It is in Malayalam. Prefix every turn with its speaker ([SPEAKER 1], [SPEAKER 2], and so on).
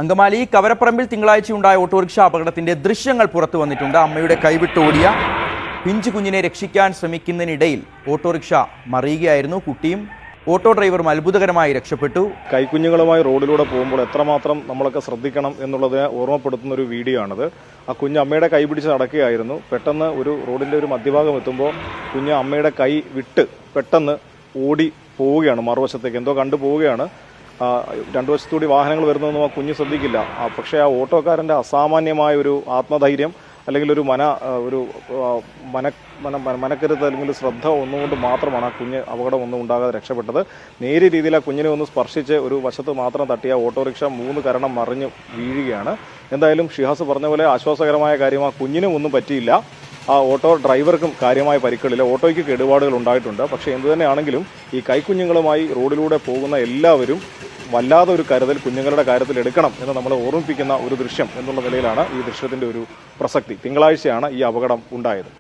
[SPEAKER 1] അങ്കമാലി കവരപ്പറമ്പിൽ തിങ്കളാഴ്ചയുണ്ടായ ഓട്ടോറിക്ഷ അപകടത്തിന്റെ ദൃശ്യങ്ങൾ പുറത്തു വന്നിട്ടുണ്ട്. അമ്മയുടെ കൈവിട്ടോടിയ പിഞ്ചു കുഞ്ഞിനെ രക്ഷിക്കാൻ ശ്രമിക്കുന്നതിനിടയിൽ ഓട്ടോറിക്ഷ മറിയുകയായിരുന്നു. കുട്ടിയും ഓട്ടോ ഡ്രൈവറും അത്ഭുതകരമായി രക്ഷപ്പെട്ടു.
[SPEAKER 2] കൈക്കുഞ്ഞുങ്ങളുമായി റോഡിലൂടെ പോകുമ്പോൾ എത്രമാത്രം നമ്മളൊക്കെ ശ്രദ്ധിക്കണം എന്നുള്ളതിനെ ഓർമ്മപ്പെടുത്തുന്ന ഒരു വീഡിയോ ആണിത്. ആ കുഞ്ഞ് അമ്മയുടെ കൈ പിടിച്ച് നടക്കുകയായിരുന്നു. പെട്ടെന്ന് ഒരു റോഡിൻ്റെ ഒരു മധ്യഭാഗം എത്തുമ്പോൾ കുഞ്ഞ് അമ്മയുടെ കൈ വിട്ട് പെട്ടെന്ന് ഓടി പോവുകയാണ്, മറുവശത്തേക്ക് എന്തോ കണ്ടു പോവുകയാണ്. രണ്ടു വശത്തുകൂടി വാഹനങ്ങൾ വരുന്നതൊന്നും ആ കുഞ്ഞ് ശ്രദ്ധിക്കില്ല. പക്ഷേ ആ ഓട്ടോക്കാരൻ്റെ അസാമാന്യമായ ഒരു ആത്മധൈര്യം അല്ലെങ്കിൽ ഒരു മനക്കരുത്ത് അല്ലെങ്കിൽ ശ്രദ്ധ ഒന്നുകൊണ്ട് മാത്രമാണ് ആ കുഞ്ഞ് അപകടം ഒന്നും ഉണ്ടാകാതെ രക്ഷപ്പെട്ടത്. നേരിയ രീതിയിൽ ആ കുഞ്ഞിനെ ഒന്ന് സ്പർശിച്ച് ഒരു വശത്ത് മാത്രം തട്ടിയ ഓട്ടോറിക്ഷ 3 കരണം മറിഞ്ഞ് വീഴുകയാണ്. എന്തായാലും ഷിഹാസ് പറഞ്ഞ പോലെ ആശ്വാസകരമായ കാര്യം, ആ കുഞ്ഞിനും ഒന്നും പറ്റിയില്ല. ആ ഓട്ടോ ഡ്രൈവർക്കും കാര്യമായ പരിക്കുകളില്ല. ഓട്ടോയ്ക്ക് കേടുപാടുകൾ ഉണ്ടായിട്ടുണ്ട്. പക്ഷേ എന്തുതന്നെയാണെങ്കിലും ഈ കൈക്കുഞ്ഞുങ്ങളുമായി റോഡിലൂടെ പോകുന്ന എല്ലാവരും വല്ലാതെ ഒരു കരുതൽ കുഞ്ഞുങ്ങളുടെ കാര്യത്തിൽ എടുക്കണം എന്ന് നമ്മളെ ഓർമ്മിപ്പിക്കുന്ന ഒരു ദൃശ്യം എന്നുള്ള നിലയിലാണ് ഈ ദൃശ്യത്തിൻ്റെ ഒരു പ്രസക്തി. തിങ്കളാഴ്ചയാണ് ഈ അപകടം ഉണ്ടായത്.